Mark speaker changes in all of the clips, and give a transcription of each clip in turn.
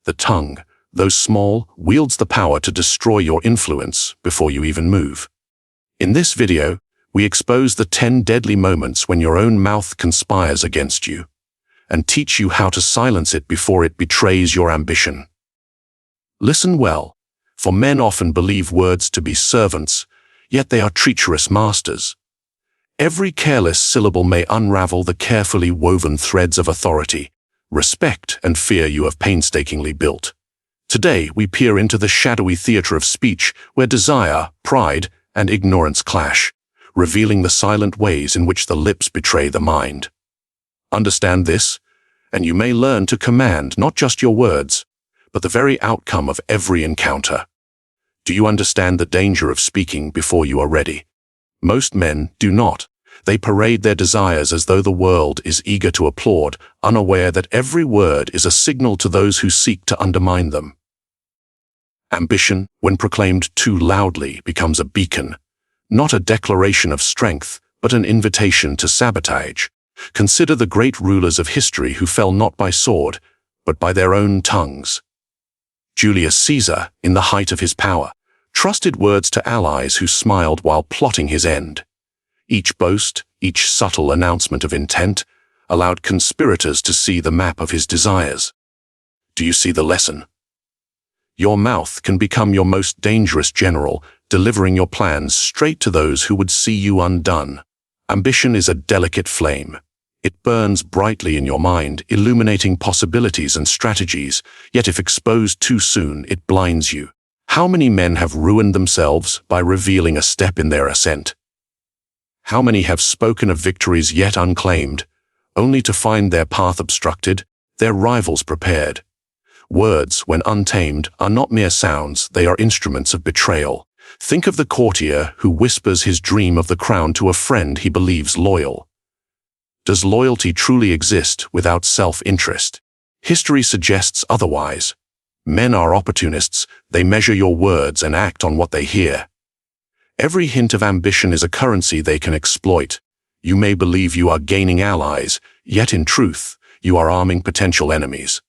Speaker 1: The tongue, though small, wields the power to destroy your influence before you even move. In this video, we expose the 10 deadly moments when your own mouth conspires against you, and teach you how to silence it before it betrays your ambition. Listen well, for men often believe words to be servants, yet they are treacherous masters. Every careless syllable may unravel the carefully woven threads of authority, respect, and fear you have painstakingly built. Today, we peer into the shadowy theater of speech where desire, pride, and ignorance clash, revealing the silent ways in which the lips betray the mind. Understand this, and you may learn to command not just your words, but the very outcome of every encounter. Do you understand the danger of speaking before you are ready? Most men do not. They parade their desires as though the world is eager to applaud, unaware that every word is a signal to those who seek to undermine them. Ambition, when proclaimed too loudly, becomes a beacon, not a declaration of strength, but an invitation to sabotage. Consider the great rulers of history who fell not by sword, but by their own tongues. Julius Caesar, in the height of his power, trusted words to allies who smiled while plotting his end. Each boast, each subtle announcement of intent, allowed conspirators to see the map of his desires. Do you see the lesson? Your mouth can become your most dangerous general, delivering your plans straight to those who would see you undone. Ambition is a delicate flame. It burns brightly in your mind, illuminating possibilities and strategies, yet if exposed too soon, it blinds you. How many men have ruined themselves by revealing a step in their ascent? How many have spoken of victories yet unclaimed, only to find their path obstructed, their rivals prepared? Words, when untamed, are not mere sounds, they are instruments of betrayal. Think of the courtier who whispers his dream of the crown to a friend he believes loyal. Does loyalty truly exist without self-interest? History suggests otherwise. Men are opportunists, they measure your words and act on what they hear. Every hint of ambition is a currency they can exploit. You may believe you are gaining allies, yet in truth, you are arming potential enemies.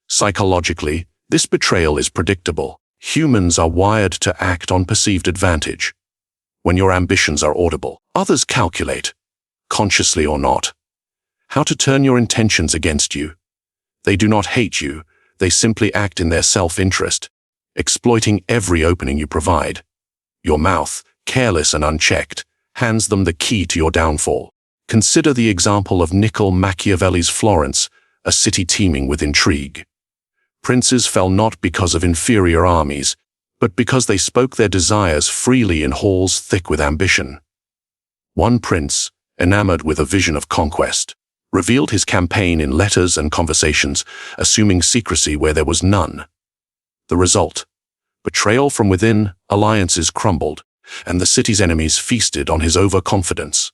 Speaker 1: Psychologically, this betrayal is predictable. Humans are wired to act on perceived advantage. When your ambitions are audible, others calculate, consciously or not, how to turn your intentions against you. They do not hate you, they simply act in their self-interest, exploiting every opening you provide. Your mouth, careless and unchecked, hands them the key to your downfall. Consider the example of Machiavelli's Florence, a city teeming with intrigue. Princes fell not because of inferior armies, but because they spoke their desires freely in halls thick with ambition. One prince, enamored with a vision of conquest, revealed his campaign in letters and conversations, assuming secrecy where there was none. The result: betrayal from within, alliances crumbled, and the city's enemies feasted on his overconfidence.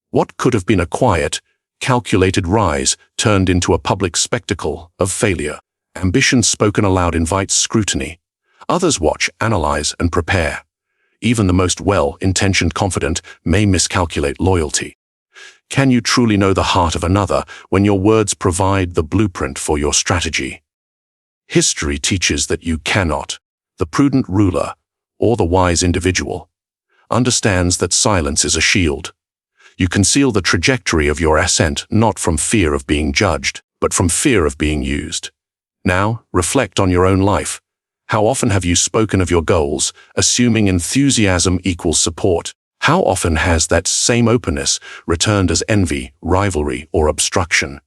Speaker 1: What could have been a quiet, calculated rise turned into a public spectacle of failure. Ambition spoken aloud invites scrutiny. Others watch, analyze, and prepare. Even the most well-intentioned confident may miscalculate loyalty. Can you truly know the heart of another when your words provide the blueprint for your strategy? History teaches that you cannot. The prudent ruler, or the wise individual, understands that silence is a shield. You conceal the trajectory of your ascent not from fear of being judged, but from fear of being used. Now, reflect on your own life. How often have you spoken of your goals, assuming enthusiasm equals support? How often has that same openness returned as envy, rivalry, or obstruction?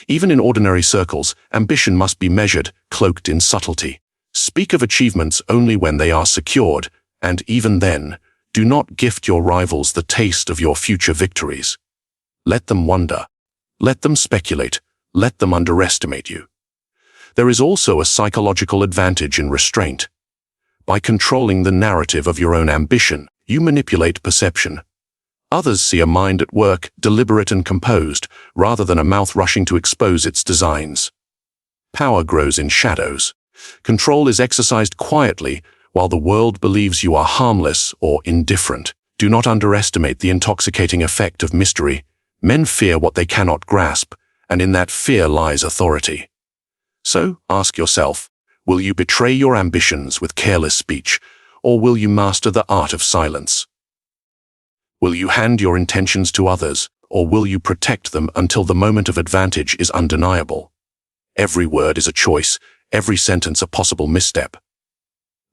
Speaker 1: Even in ordinary circles, ambition must be measured, cloaked in subtlety. Speak of achievements only when they are secured, and even then, do not gift your rivals the taste of your future victories. Let them wonder. Let them speculate. Let them underestimate you. There is also a psychological advantage in restraint. By controlling the narrative of your own ambition, you manipulate perception. Others see a mind at work, deliberate and composed, rather than a mouth rushing to expose its designs. Power grows in shadows. Control is exercised quietly, while the world believes you are harmless or indifferent. Do not underestimate the intoxicating effect of mystery. Men fear what they cannot grasp, and in that fear lies authority. So, ask yourself, will you betray your ambitions with careless speech, or will you master the art of silence? Will you hand your intentions to others, or will you protect them until the moment of advantage is undeniable? Every word is a choice, every sentence a possible misstep.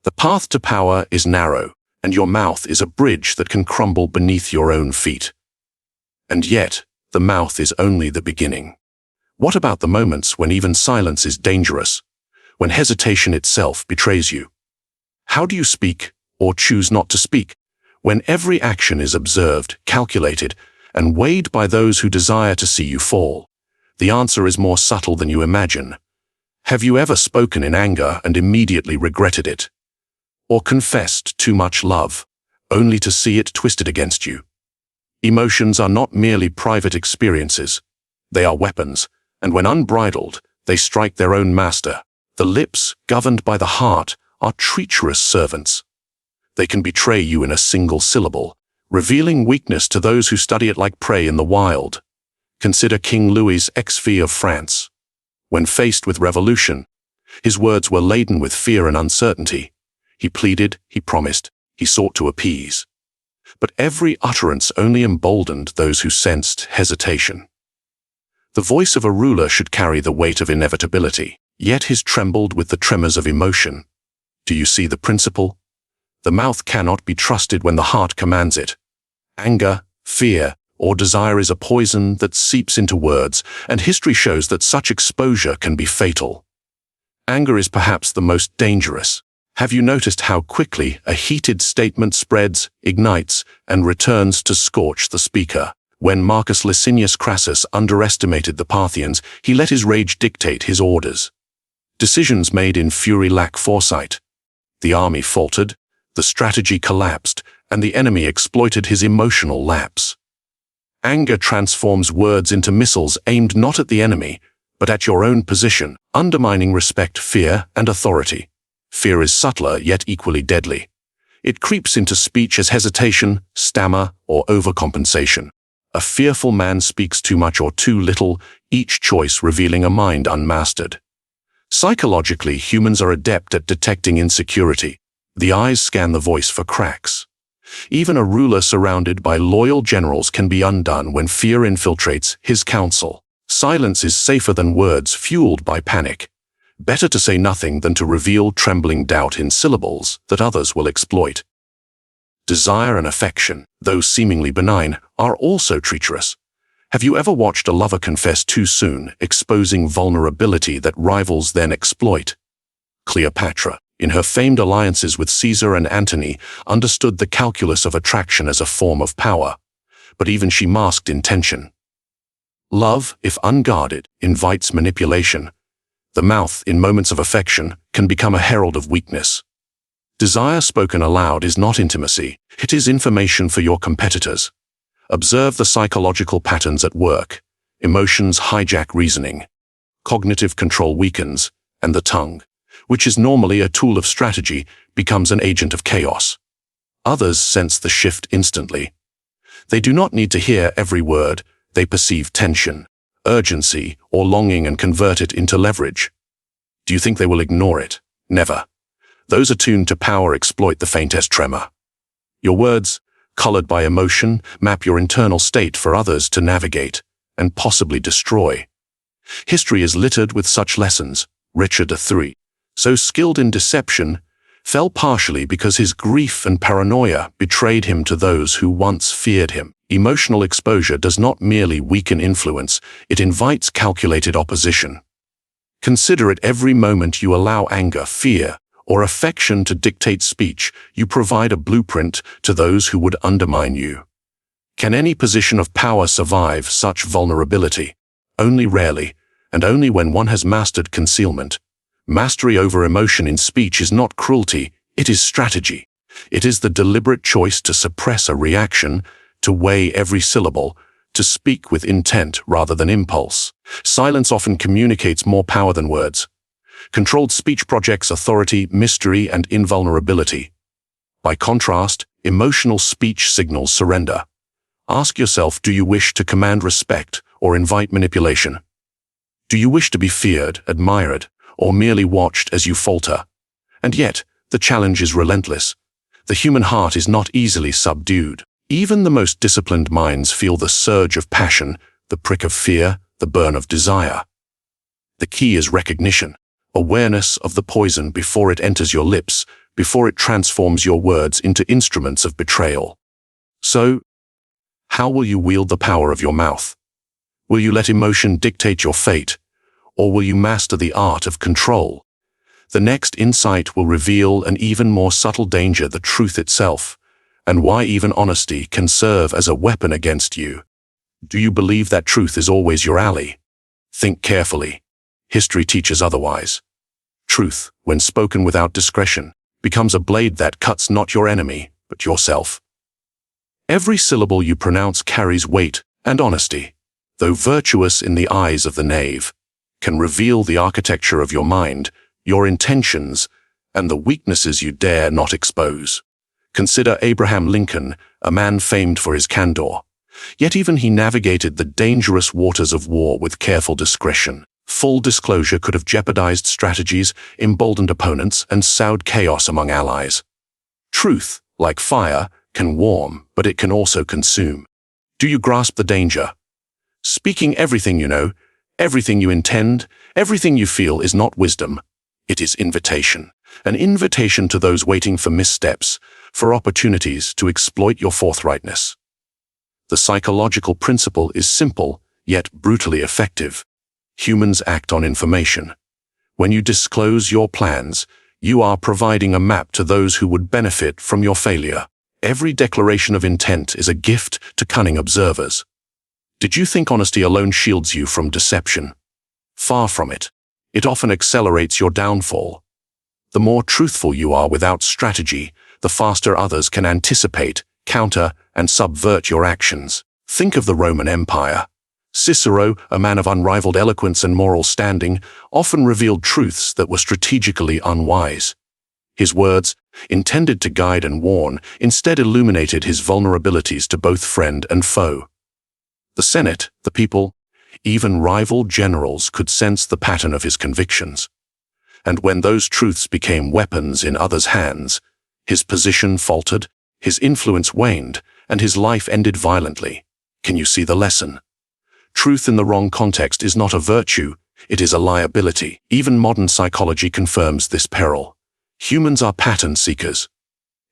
Speaker 1: The path to power is narrow, and your mouth is a bridge that can crumble beneath your own feet. And yet, the mouth is only the beginning. What about the moments when even silence is dangerous, when hesitation itself betrays you? How do you speak, or choose not to speak, when every action is observed, calculated, and weighed by those who desire to see you fall? The answer is more subtle than you imagine. Have you ever spoken in anger and immediately regretted it? Or confessed too much love, only to see it twisted against you? Emotions are not merely private experiences. They are weapons, and when unbridled, they strike their own master. The lips, governed by the heart, are treacherous servants. They can betray you in a single syllable, revealing weakness to those who study it like prey in the wild. Consider King Louis's XV of France. When faced with revolution, his words were laden with fear and uncertainty. He pleaded, he promised, he sought to appease. But every utterance only emboldened those who sensed hesitation. The voice of a ruler should carry the weight of inevitability, yet his trembled with the tremors of emotion. Do you see the principle? The mouth cannot be trusted when the heart commands it. Anger, fear, or desire is a poison that seeps into words, and history shows that such exposure can be fatal. Anger is perhaps the most dangerous. Have you noticed how quickly a heated statement spreads, ignites, and returns to scorch the speaker? When Marcus Licinius Crassus underestimated the Parthians, he let his rage dictate his orders. Decisions made in fury lack foresight. The army faltered, the strategy collapsed, and the enemy exploited his emotional lapse. Anger transforms words into missiles aimed not at the enemy, but at your own position, undermining respect, fear, and authority. Fear is subtler yet equally deadly. It creeps into speech as hesitation, stammer, or overcompensation. A fearful man speaks too much or too little, each choice revealing a mind unmastered. Psychologically, humans are adept at detecting insecurity. The eyes scan the voice for cracks. Even a ruler surrounded by loyal generals can be undone when fear infiltrates his counsel. Silence is safer than words fueled by panic. Better to say nothing than to reveal trembling doubt in syllables that others will exploit. Desire and affection, though seemingly benign, are also treacherous. Have you ever watched a lover confess too soon, exposing vulnerability that rivals then exploit? Cleopatra, in her famed alliances with Caesar and Antony, understood the calculus of attraction as a form of power, but even she masked intention. Love, if unguarded, invites manipulation. The mouth, in moments of affection, can become a herald of weakness. Desire spoken aloud is not intimacy, it is information for your competitors. Observe the psychological patterns at work. Emotions hijack reasoning. Cognitive control weakens, and the tongue, which is normally a tool of strategy, becomes an agent of chaos. Others sense the shift instantly. They do not need to hear every word, they perceive tension, urgency, or longing and convert it into leverage. Do you think they will ignore it? Never. Those attuned to power exploit the faintest tremor. Your words, colored by emotion, map your internal state for others to navigate and possibly destroy. History is littered with such lessons. Richard III, so skilled in deception, fell partially because his grief and paranoia betrayed him to those who once feared him. Emotional exposure does not merely weaken influence, it invites calculated opposition. Consider it every moment you allow anger, fear, or affection to dictate speech, you provide a blueprint to those who would undermine you. Can any position of power survive such vulnerability? Only rarely, and only when one has mastered concealment. Mastery over emotion in speech is not cruelty, it is strategy. It is the deliberate choice to suppress a reaction, to weigh every syllable, to speak with intent rather than impulse. Silence often communicates more power than words. Controlled speech projects authority, mystery, and invulnerability. By contrast, emotional speech signals surrender. Ask yourself, do you wish to command respect or invite manipulation? Do you wish to be feared, admired, or merely watched as you falter. And yet, the challenge is relentless. The human heart is not easily subdued. Even the most disciplined minds feel the surge of passion, the prick of fear, the burn of desire. The key is recognition, awareness of the poison before it enters your lips, before it transforms your words into instruments of betrayal. So, how will you wield the power of your mouth? Will you let emotion dictate your fate, or will you master the art of control? The next insight will reveal an even more subtle danger, the truth itself, and why even honesty can serve as a weapon against you. Do you believe that truth is always your ally? Think carefully. History teaches otherwise. Truth, when spoken without discretion, becomes a blade that cuts not your enemy, but yourself. Every syllable you pronounce carries weight, and honesty, though virtuous in the eyes of the knave, can reveal the architecture of your mind, your intentions, and the weaknesses you dare not expose. Consider Abraham Lincoln, a man famed for his candor. Yet even he navigated the dangerous waters of war with careful discretion. Full disclosure could have jeopardized strategies, emboldened opponents, and sowed chaos among allies. Truth, like fire, can warm, but it can also consume. Do you grasp the danger? Speaking everything you know, everything you intend, everything you feel is not wisdom. It is invitation. An invitation to those waiting for missteps, for opportunities to exploit your forthrightness. The psychological principle is simple, yet brutally effective. Humans act on information. When you disclose your plans, you are providing a map to those who would benefit from your failure. Every declaration of intent is a gift to cunning observers. Did you think honesty alone shields you from deception? Far from it. It often accelerates your downfall. The more truthful you are without strategy, the faster others can anticipate, counter, and subvert your actions. Think of the Roman Empire. Cicero, a man of unrivaled eloquence and moral standing, often revealed truths that were strategically unwise. His words, intended to guide and warn, instead illuminated his vulnerabilities to both friend and foe. The Senate, the people, even rival generals could sense the pattern of his convictions. And when those truths became weapons in others' hands, his position faltered, his influence waned, and his life ended violently. Can you see the lesson? Truth in the wrong context is not a virtue, it is a liability. Even modern psychology confirms this peril. Humans are pattern seekers.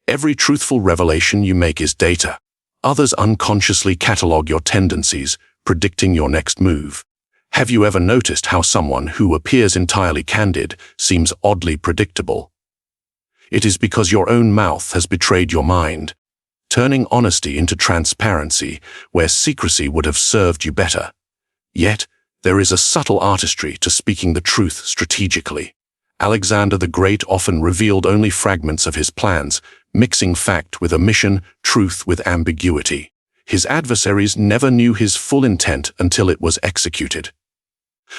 Speaker 1: Every truthful revelation you make is data. Others unconsciously catalog your tendencies, predicting your next move. Have you ever noticed how someone who appears entirely candid seems oddly predictable? It is because your own mouth has betrayed your mind, turning honesty into transparency where secrecy would have served you better. Yet, there is a subtle artistry to speaking the truth strategically. Alexander the Great often revealed only fragments of his plans, mixing fact with omission, truth with ambiguity. His adversaries never knew his full intent until it was executed.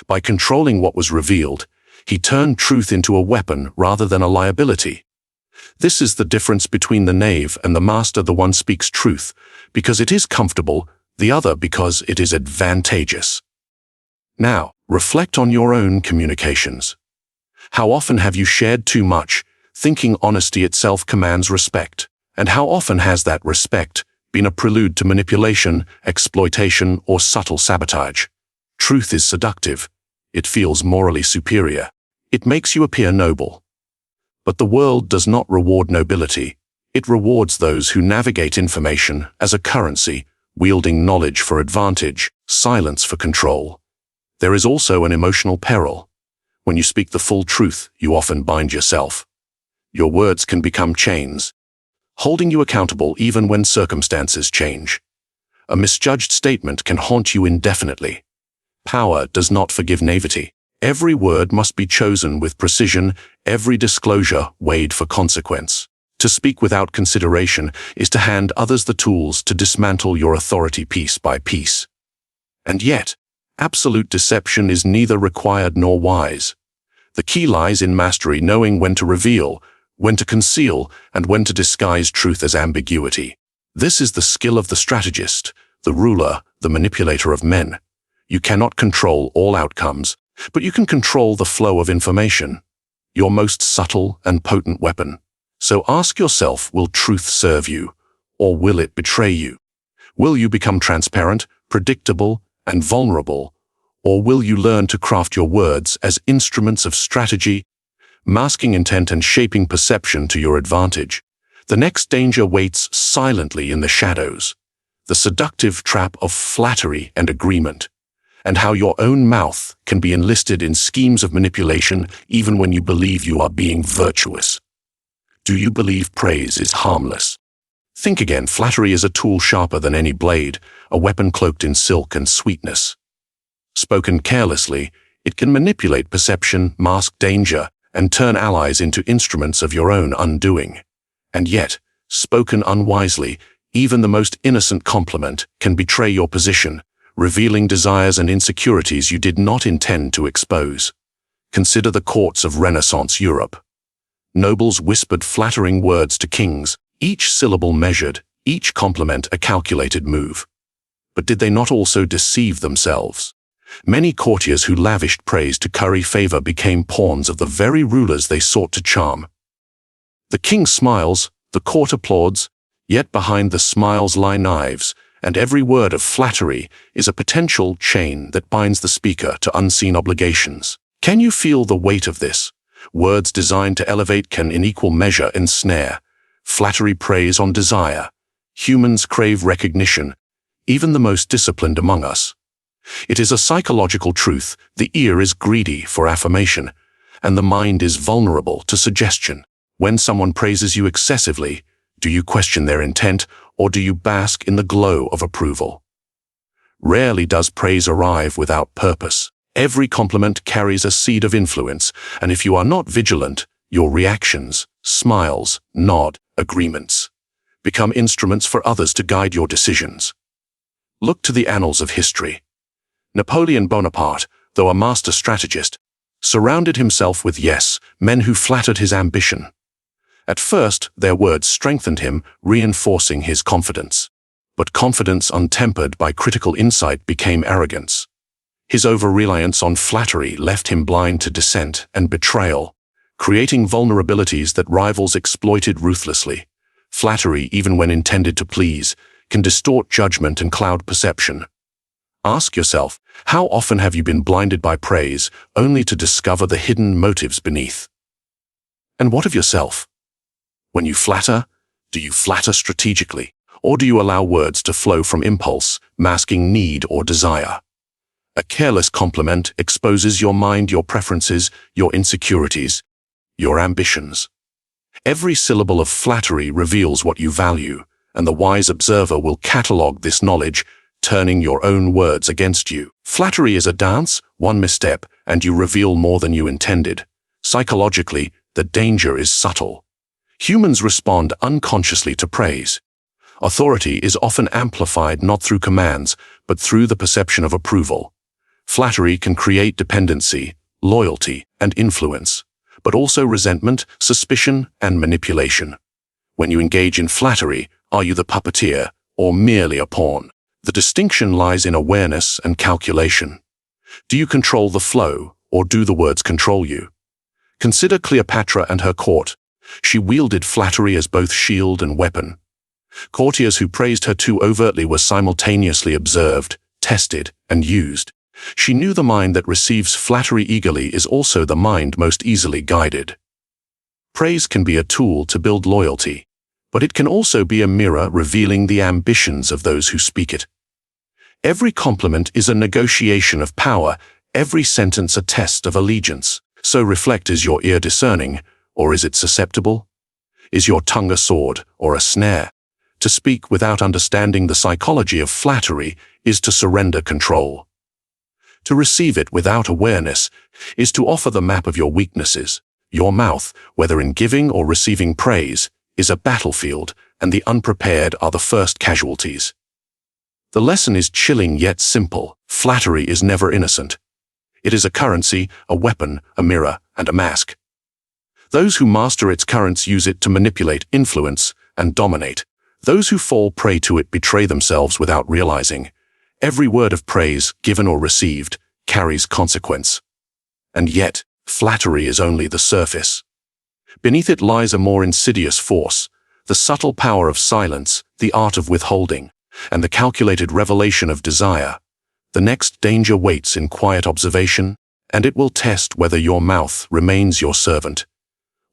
Speaker 1: By controlling what was revealed, he turned truth into a weapon rather than a liability. This is the difference between the knave and the master. The one speaks truth because it is comfortable, the other because it is advantageous. Now, reflect on your own communications. How often have you shared too much, thinking honesty itself commands respect? And how often has that respect been a prelude to manipulation, exploitation, or subtle sabotage? Truth is seductive. It feels morally superior. It makes you appear noble. But the world does not reward nobility. It rewards those who navigate information as a currency, wielding knowledge for advantage, silence for control. There is also an emotional peril. When you speak the full truth, you often bind yourself. Your words can become chains, holding you accountable even when circumstances change. A misjudged statement can haunt you indefinitely. Power does not forgive naivety. Every word must be chosen with precision, every disclosure weighed for consequence. To speak without consideration is to hand others the tools to dismantle your authority piece by piece. And yet, absolute deception is neither required nor wise. The key lies in mastery, knowing when to reveal, when to conceal, and when to disguise truth as ambiguity. This is the skill of the strategist, the ruler, the manipulator of men. You cannot control all outcomes, But you can control the flow of information, your most subtle and potent weapon. So ask yourself, will truth serve you, or will it betray you? Will you become transparent, predictable, and vulnerable, or will you learn to craft your words as instruments of strategy, masking intent and shaping perception to your advantage? The next danger waits silently in the shadows, the seductive trap of flattery and agreement, and how your own mouth can be enlisted in schemes of manipulation even when you believe you are being virtuous. Do you believe praise is harmless? Think again. Flattery is a tool sharper than any blade, a weapon cloaked in silk and sweetness. Spoken carelessly, it can manipulate perception, mask danger, and turn allies into instruments of your own undoing. And yet, spoken unwisely, even the most innocent compliment can betray your position, revealing desires and insecurities you did not intend to expose. Consider the courts of Renaissance Europe. Nobles whispered flattering words to kings, each syllable measured, each compliment a calculated move. But did they not also deceive themselves? Many courtiers who lavished praise to curry favor became pawns of the very rulers they sought to charm. The king smiles, the court applauds, yet behind the smiles lie knives, and every word of flattery is a potential chain that binds the speaker to unseen obligations. Can you feel the weight of this? Words designed to elevate can in equal measure ensnare. Flattery preys on desire. Humans crave recognition, even the most disciplined among us. It is a psychological truth. The ear is greedy for affirmation, and the mind is vulnerable to suggestion. When someone praises you excessively, do you question their intent, or do you bask in the glow of approval? Rarely does praise arrive without purpose. Every compliment carries a seed of influence, and if you are not vigilant, your reactions, smiles, nod, agreements, become instruments for others to guide your decisions. Look to the annals of history. Napoleon Bonaparte, though a master strategist, surrounded himself with men who flattered his ambition. At first, their words strengthened him, reinforcing his confidence. But confidence untempered by critical insight became arrogance. His over-reliance on flattery left him blind to dissent and betrayal, creating vulnerabilities that rivals exploited ruthlessly. Flattery, even when intended to please, can distort judgment and cloud perception. Ask yourself, how often have you been blinded by praise, only to discover the hidden motives beneath? And what of yourself? When you flatter, do you flatter strategically, or do you allow words to flow from impulse, masking need or desire? A careless compliment exposes your mind, your preferences, your insecurities, your ambitions. Every syllable of flattery reveals what you value, and the wise observer will catalogue this knowledge, turning your own words against you. Flattery is a dance. One misstep, and you reveal more than you intended. Psychologically, the danger is subtle. Humans respond unconsciously to praise. Authority is often amplified not through commands, but through the perception of approval. Flattery can create dependency, loyalty, and influence, but also resentment, suspicion, and manipulation. When you engage in flattery, are you the puppeteer, or merely a pawn? The distinction lies in awareness and calculation. Do you control the flow, or do the words control you? Consider Cleopatra and her court. She wielded flattery as both shield and weapon. Courtiers who praised her too overtly were simultaneously observed, tested, and used. She knew the mind that receives flattery eagerly is also the mind most easily guided. Praise can be a tool to build loyalty, but it can also be a mirror revealing the ambitions of those who speak it. Every compliment is a negotiation of power, every sentence a test of allegiance. So reflect, is your ear discerning, or is it susceptible? Is your tongue a sword or a snare? To speak without understanding the psychology of flattery is to surrender control. To receive it without awareness is to offer the map of your weaknesses. Your mouth, whether in giving or receiving praise, is a battlefield, and the unprepared are the first casualties. The lesson is chilling yet simple. Flattery is never innocent. It is a currency, a weapon, a mirror, and a mask. Those who master its currents use it to manipulate, influence, and dominate. Those who fall prey to it betray themselves without realizing. Every word of praise, given or received, carries consequence. And yet, flattery is only the surface. Beneath it lies a more insidious force, the subtle power of silence, the art of withholding, and the calculated revelation of desire. The next danger waits in quiet observation, and it will test whether your mouth remains your servant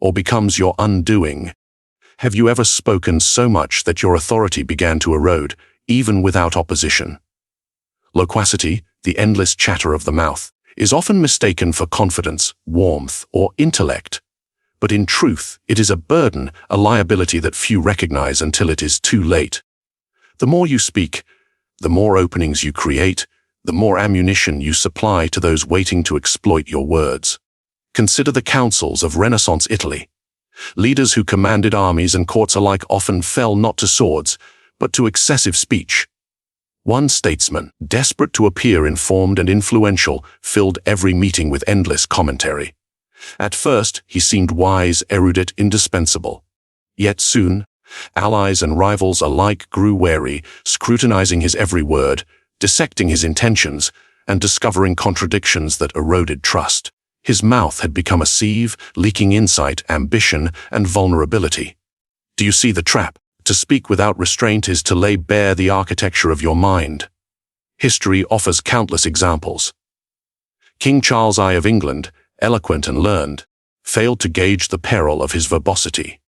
Speaker 1: or becomes your undoing. Have you ever spoken so much that your authority began to erode, even without opposition? Loquacity, the endless chatter of the mouth, is often mistaken for confidence, warmth, or intellect. But in truth, it is a burden, a liability that few recognize until it is too late. The more you speak, the more openings you create, the more ammunition you supply to those waiting to exploit your words. Consider the councils of Renaissance Italy. Leaders who commanded armies and courts alike often fell not to swords, but to excessive speech. One statesman, desperate to appear informed and influential, filled every meeting with endless commentary. At first, he seemed wise, erudite, indispensable. Yet soon, allies and rivals alike grew wary, scrutinizing his every word, dissecting his intentions, and discovering contradictions that eroded trust. His mouth had become a sieve, leaking insight, ambition, and vulnerability. Do you see the trap? To speak without restraint is to lay bare the architecture of your mind. History offers countless examples. King Charles I of England, eloquent and learned, failed to gauge the peril of his verbosity.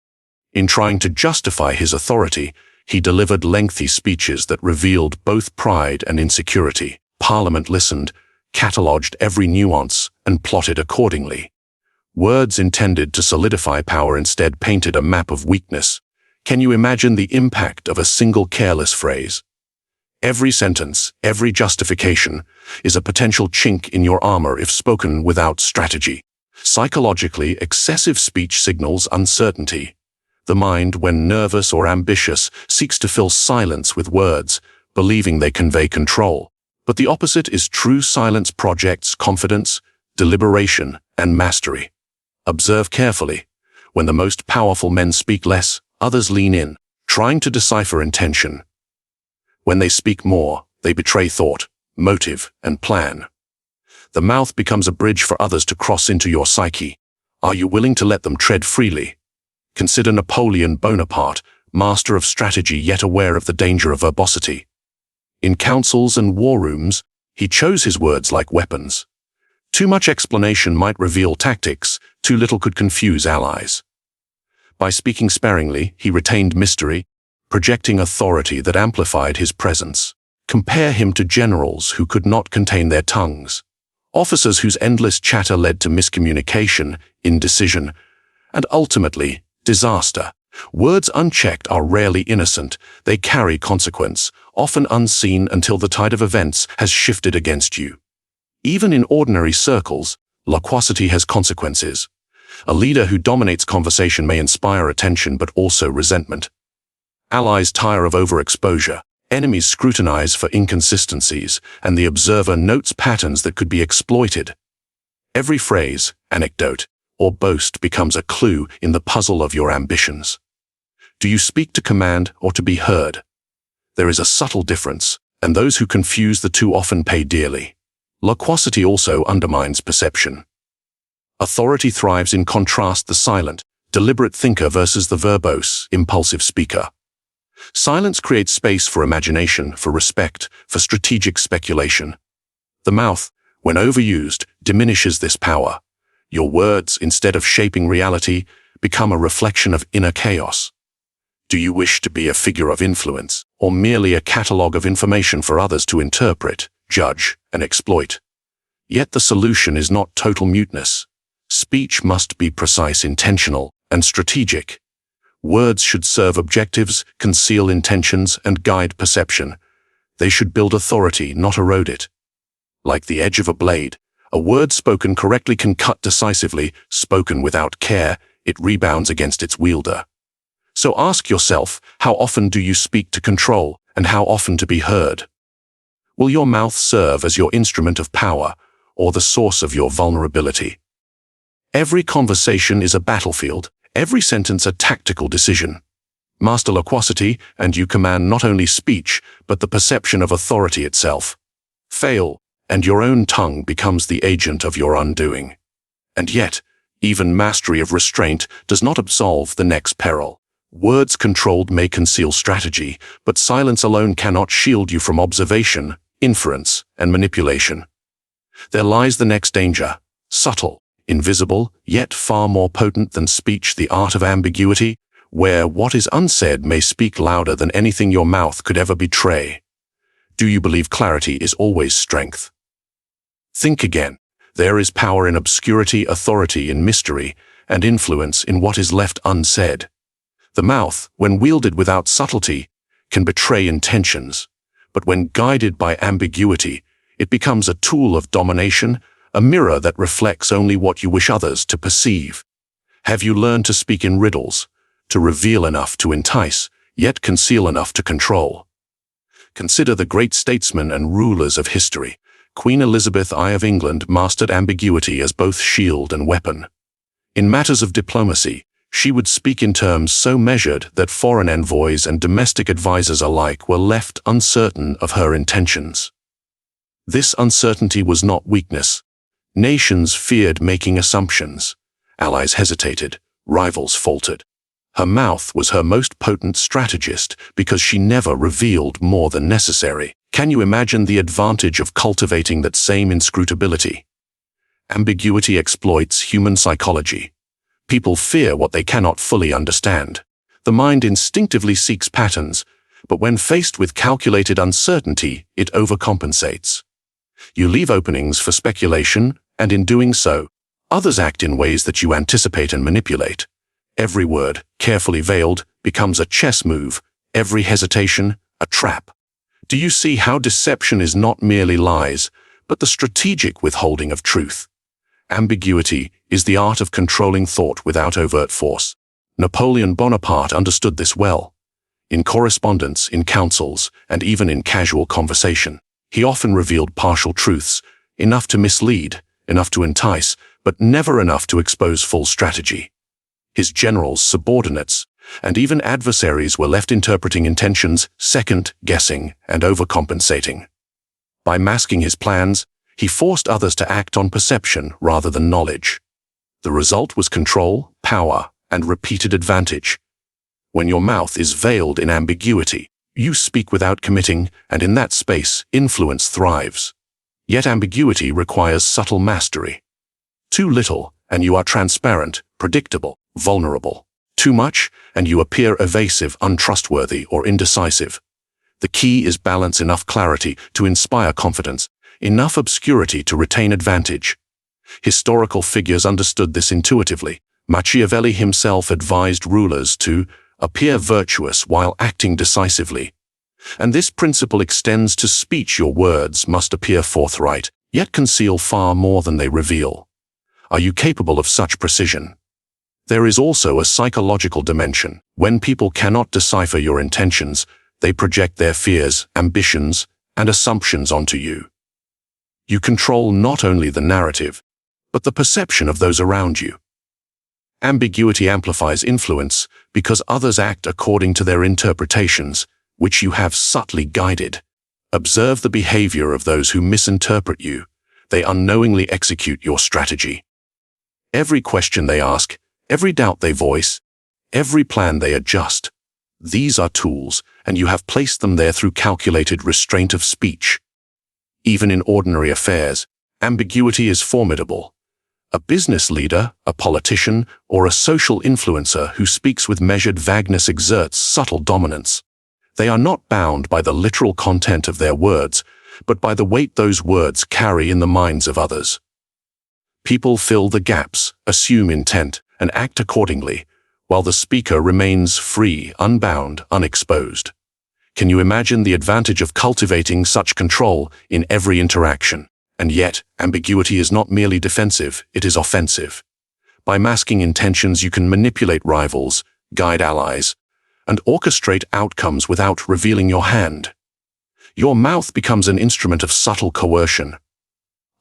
Speaker 1: In trying to justify his authority, he delivered lengthy speeches that revealed both pride and insecurity. Parliament listened, catalogued every nuance, and plotted accordingly. Words intended to solidify power instead painted a map of weakness. Can you imagine the impact of a single careless phrase? Every sentence, every justification, is a potential chink in your armor if spoken without strategy. Psychologically, excessive speech signals uncertainty. The mind, when nervous or ambitious, seeks to fill silence with words, believing they convey control. But the opposite is true. Silence projects confidence, deliberation, and mastery. Observe carefully. When the most powerful men speak less, others lean in, trying to decipher intention. When they speak more, they betray thought, motive, and plan. The mouth becomes a bridge for others to cross into your psyche. Are you willing to let them tread freely? Consider Napoleon Bonaparte, master of strategy yet aware of the danger of verbosity. In councils and war rooms, he chose his words like weapons. Too much explanation might reveal tactics, too little could confuse allies. By speaking sparingly, he retained mystery, projecting authority that amplified his presence. Compare him to generals who could not contain their tongues, officers whose endless chatter led to miscommunication, indecision, and ultimately, disaster. Words unchecked are rarely innocent. They carry consequence, often unseen until the tide of events has shifted against you. Even in ordinary circles, loquacity has consequences. A leader who dominates conversation may inspire attention but also resentment. Allies tire of overexposure, enemies scrutinize for inconsistencies, and the observer notes patterns that could be exploited. Every phrase, anecdote, or boast becomes a clue in the puzzle of your ambitions. Do you speak to command or to be heard? There is a subtle difference, and those who confuse the two often pay dearly. Loquacity also undermines perception. Authority thrives in contrast: the silent, deliberate thinker versus the verbose, impulsive speaker. Silence creates space for imagination, for respect, for strategic speculation. The mouth, when overused, diminishes this power. Your words, instead of shaping reality, become a reflection of inner chaos. Do you wish to be a figure of influence, or merely a catalogue of information for others to interpret, judge, and exploit? Yet the solution is not total muteness. Speech must be precise, intentional, and strategic. Words should serve objectives, conceal intentions, and guide perception. They should build authority, not erode it. Like the edge of a blade, a word spoken correctly can cut decisively. Spoken without care, it rebounds against its wielder. So ask yourself, how often do you speak to control, and how often to be heard? Will your mouth serve as your instrument of power, or the source of your vulnerability? Every conversation is a battlefield, every sentence a tactical decision. Master loquacity, and you command not only speech, but the perception of authority itself. Fail, and your own tongue becomes the agent of your undoing. And yet, even mastery of restraint does not absolve the next peril. Words controlled may conceal strategy, but silence alone cannot shield you from observation, inference, and manipulation. There lies the next danger, subtle, invisible, yet far more potent than speech, the art of ambiguity, where what is unsaid may speak louder than anything your mouth could ever betray. Do you believe clarity is always strength? Think again. There is power in obscurity, authority in mystery, and influence in what is left unsaid. The mouth, when wielded without subtlety, can betray intentions, but when guided by ambiguity, it becomes a tool of domination, a mirror that reflects only what you wish others to perceive. Have you learned to speak in riddles, to reveal enough to entice, yet conceal enough to control? Consider the great statesmen and rulers of history. Queen Elizabeth I of England mastered ambiguity as both shield and weapon. In matters of diplomacy, she would speak in terms so measured that foreign envoys and domestic advisers alike were left uncertain of her intentions. This uncertainty was not weakness. Nations feared making assumptions. Allies hesitated. Rivals faltered. Her mouth was her most potent strategist because she never revealed more than necessary. Can you imagine the advantage of cultivating that same inscrutability? Ambiguity exploits human psychology. People fear what they cannot fully understand. The mind instinctively seeks patterns, but when faced with calculated uncertainty, it overcompensates. You leave openings for speculation, and in doing so, others act in ways that you anticipate and manipulate. Every word, carefully veiled, becomes a chess move, every hesitation, a trap. Do you see how deception is not merely lies, but the strategic withholding of truth? Ambiguity is the art of controlling thought without overt force. Napoleon Bonaparte understood this well. In correspondence, in councils, and even in casual conversation, he often revealed partial truths, enough to mislead, enough to entice, but never enough to expose full strategy. His generals, subordinates, and even adversaries were left interpreting intentions, second-guessing, and overcompensating. By masking his plans, he forced others to act on perception rather than knowledge. The result was control, power, and repeated advantage. When your mouth is veiled in ambiguity, you speak without committing, and in that space, influence thrives. Yet ambiguity requires subtle mastery. Too little, and you are transparent, predictable, vulnerable. Too much, and you appear evasive, untrustworthy, or indecisive. The key is balance, enough clarity to inspire confidence, enough obscurity to retain advantage. Historical figures understood this intuitively. Machiavelli himself advised rulers to appear virtuous while acting decisively. And this principle extends to speech. Your words must appear forthright, yet conceal far more than they reveal. Are you capable of such precision? There is also a psychological dimension. When people cannot decipher your intentions, they project their fears, ambitions, and assumptions onto you. You control not only the narrative, but the perception of those around you. Ambiguity amplifies influence because others act according to their interpretations, which you have subtly guided. Observe the behavior of those who misinterpret you. They unknowingly execute your strategy. Every question they ask, every doubt they voice, every plan they adjust. These are tools, and you have placed them there through calculated restraint of speech. Even in ordinary affairs, ambiguity is formidable. A business leader, a politician, or a social influencer who speaks with measured vagueness exerts subtle dominance. They are not bound by the literal content of their words, but by the weight those words carry in the minds of others. People fill the gaps, assume intent, and act accordingly, while the speaker remains free, unbound, unexposed. Can you imagine the advantage of cultivating such control in every interaction? And yet, ambiguity is not merely defensive, it is offensive. By masking intentions, you can manipulate rivals, guide allies, and orchestrate outcomes without revealing your hand. Your mouth becomes an instrument of subtle coercion.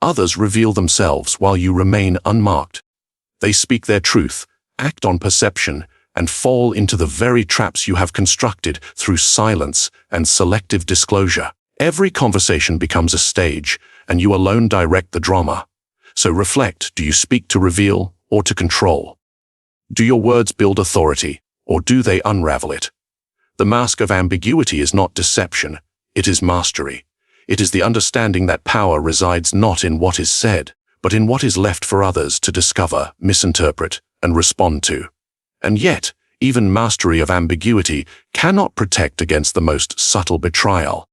Speaker 1: Others reveal themselves while you remain unmarked. They speak their truth, act on perception, and fall into the very traps you have constructed through silence and selective disclosure. Every conversation becomes a stage, and you alone direct the drama. So reflect, do you speak to reveal or to control? Do your words build authority, or do they unravel it? The mask of ambiguity is not deception, it is mastery. It is the understanding that power resides not in what is said, but in what is left for others to discover, misinterpret, and respond to. And yet, even mastery of ambiguity cannot protect against the most subtle betrayal.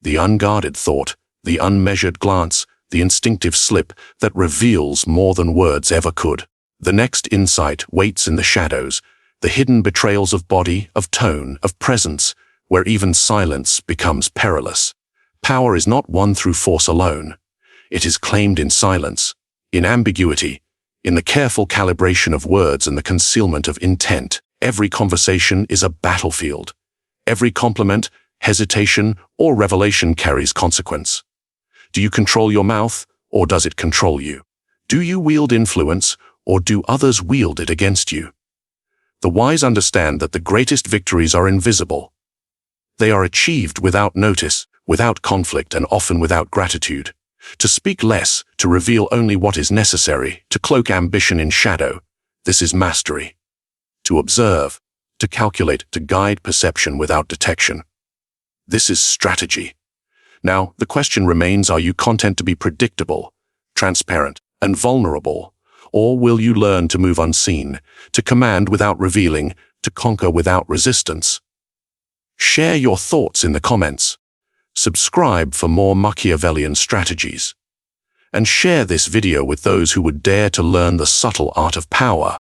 Speaker 1: The unguarded thought, the unmeasured glance, the instinctive slip that reveals more than words ever could. The next insight waits in the shadows, the hidden betrayals of body, of tone, of presence, where even silence becomes perilous. Power is not won through force alone. It is claimed in silence, in ambiguity, in the careful calibration of words and the concealment of intent. Every conversation is a battlefield. Every compliment, hesitation, or revelation carries consequence. Do you control your mouth, or does it control you? Do you wield influence, or do others wield it against you? The wise understand that the greatest victories are invisible. They are achieved without notice, without conflict, and often without gratitude. To speak less, to reveal only what is necessary, to cloak ambition in shadow, this is mastery. To observe, to calculate, to guide perception without detection. This is strategy. Now, the question remains, are you content to be predictable, transparent, and vulnerable? Or will you learn to move unseen, to command without revealing, to conquer without resistance? Share your thoughts in the comments. Subscribe for more Machiavellian strategies. And share this video with those who would dare to learn the subtle art of power.